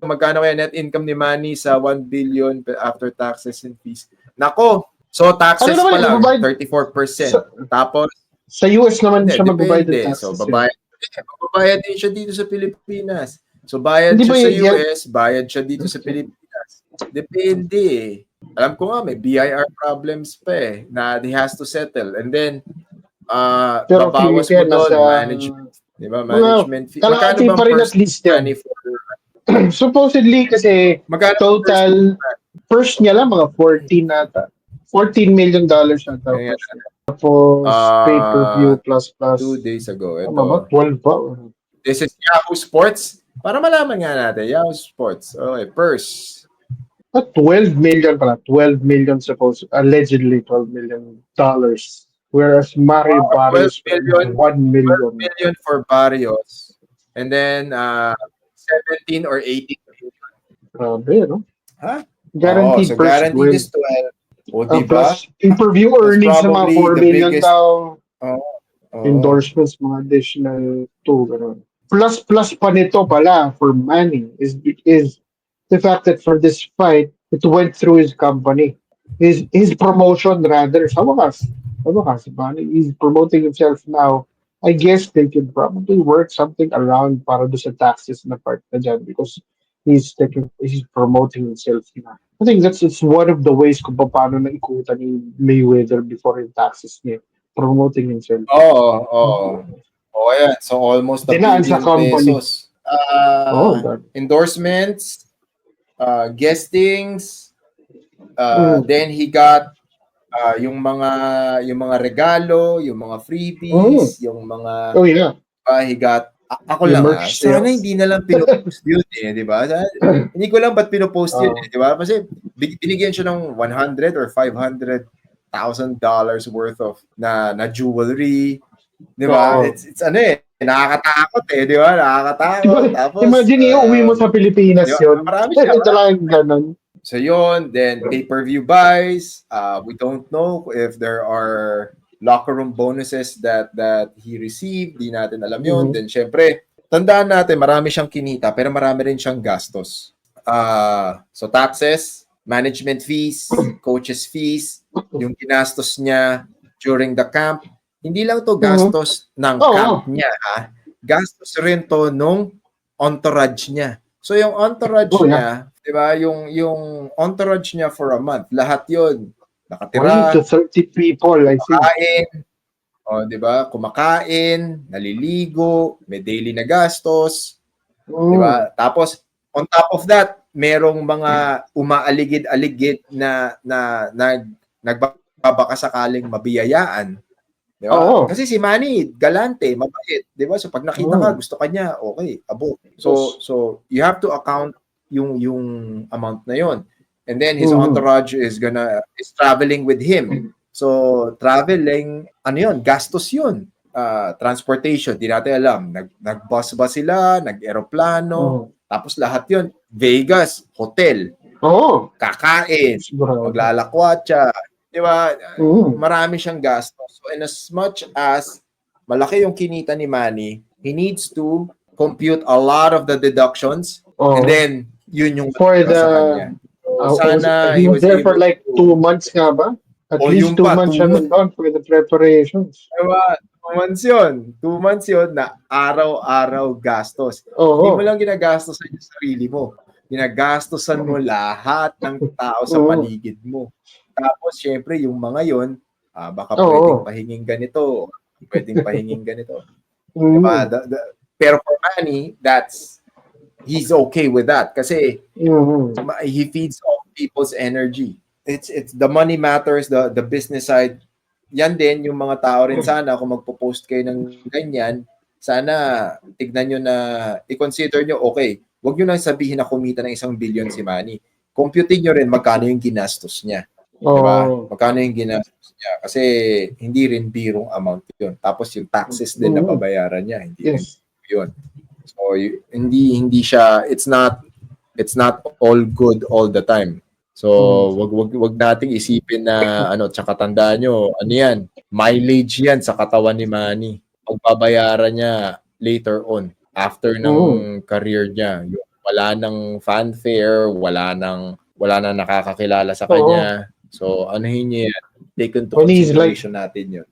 magkano kaya net income ni Manny sa 1 billion after taxes and fees? Nako, so taxes pa lang, 34%. Tapos, sa US naman siya magbabayad ng taxes. So, babayad din siya dito sa Pilipinas. So, bayad siya sa US, bayad siya dito sa Pilipinas. Depende eh. Alam ko nga, may BIR problems pa eh, na he has to settle. And then, babawas mo doon, management. Diba? Management fee. Magkano bang pa rin at least yan? Supposedly, kasi total, first niya lang, mga 14 nata. $14 million nata. Tapos, pay-per-view plus. 2 days ago. Ito. 12 pa. This is Yahoo Sports. Para malaman nga natin, Yahoo Sports. Okay, purse. 12 million pala. 12 million allegedly $12 million. Whereas Mario Barrios 1 million. 12 million for Barrios. And then 17 or 18 million. Grabe, no? Ha? Guaranteed so guaranteed is 12. O, diba? Pay-per-view earnings na mga 4 million daw. Endorsements, mga additional 2. Ganun. Plus pa nito pala for Manny is the fact that for this fight, it went through his company. His promotion rather. Sa wakas, he's promoting himself now. I guess they could probably work something around para do sa taxes na part na dyan because he's promoting himself na. I think it's one of the ways kung paano na ikutan ni Mayweather before yung taxes niya. Promoting himself. Yeah. So almost $1 billion pesos. Endorsements, guestings, then he got yung mga regalo, yung mga freebies, yung mga he got ako lang sana hindi na lang pinopost yun di ba? Hindi ko lang ba't pinopost yun di ba? Kasi binigyan siya ng $100 or $500,000 worth of na jewelry, di ba? It's nakakatakot di ba? Nakakatakot. Tapos imagine iuwi mo sa Pilipinas yun. Marami siya. Ganun. So yun, then pay-per-view buys. We don't know if there are locker room bonuses that he received. Di natin alam yun. Then syempre, tandaan natin, marami siyang kinita pero marami rin siyang gastos. So taxes, management fees, coaches fees, yung ginastos niya during the camp. Hindi lang to gastos ng camp niya. Gastos rin to nung entourage niya. So yung entourage niya, di ba, yung entourage niya for a month, lahat yun, nakatira, 20 to 30 people, I think. Kumakain, di ba, kumakain, naliligo, may daily na gastos, di ba? Tapos, on top of that, merong mga umaaligid-aligid na nagbabaka sakaling mabiyayaan. Di ba? Kasi si Manny, galante, mabait, di ba? So pag nakita ka, gusto ka niya, okay, abo. So you have to account yung amount na yon. And then his entourage is traveling with him. So traveling, gastos yun. Transportation, di natin alam. Nag-bus ba sila, nag-aeroplano, tapos lahat yun. Vegas, hotel, kakain, maglalakwatsa, di ba? Marami siyang gastos. So in as much as malaki yung kinita ni Manny, he needs to compute a lot of the deductions and then yun yung for the sana he was there for like 2 months nga ba? At least 2 months siya doon for the preparations. Diba? 2 months yun. 2 months yun na araw-araw gastos. Hindi mo lang ginagastos sa sarili mo. Ginagastosan mo lahat ng tao sa paligid mo. Tapos, syempre, yung mga yun, baka pwedeng pahinging ganito, pwedeng pahinging ganito. Diba? Pero for Manny, he's okay with that kasi he feeds off people's energy. It's the money matters, the business side. Yan din yung mga tao rin sana kung magpo-post kayo ng ganyan, sana tignan nyo na i-consider nyo, okay, wag nyo lang sabihin na kumita ng 1 billion si Manny. Computing nyo rin magkano yung ginastos niya. Diba? Magkano yung ginastos niya. Kasi hindi rin birong amount yun. Tapos yung taxes din na babayaran niya. Hindi rin yun. So, hindi siya, it's not all good all the time. So, wag nating isipin na, tsaka tandaan nyo, yan, mileage yan sa katawan ni Manny. Pagbabayaran niya later on, after ng career niya, yung wala nang fanfare, wala nang nakakakilala sa kanya. So, anuhin niyo yan. Take into When he's like, consideration natin yun.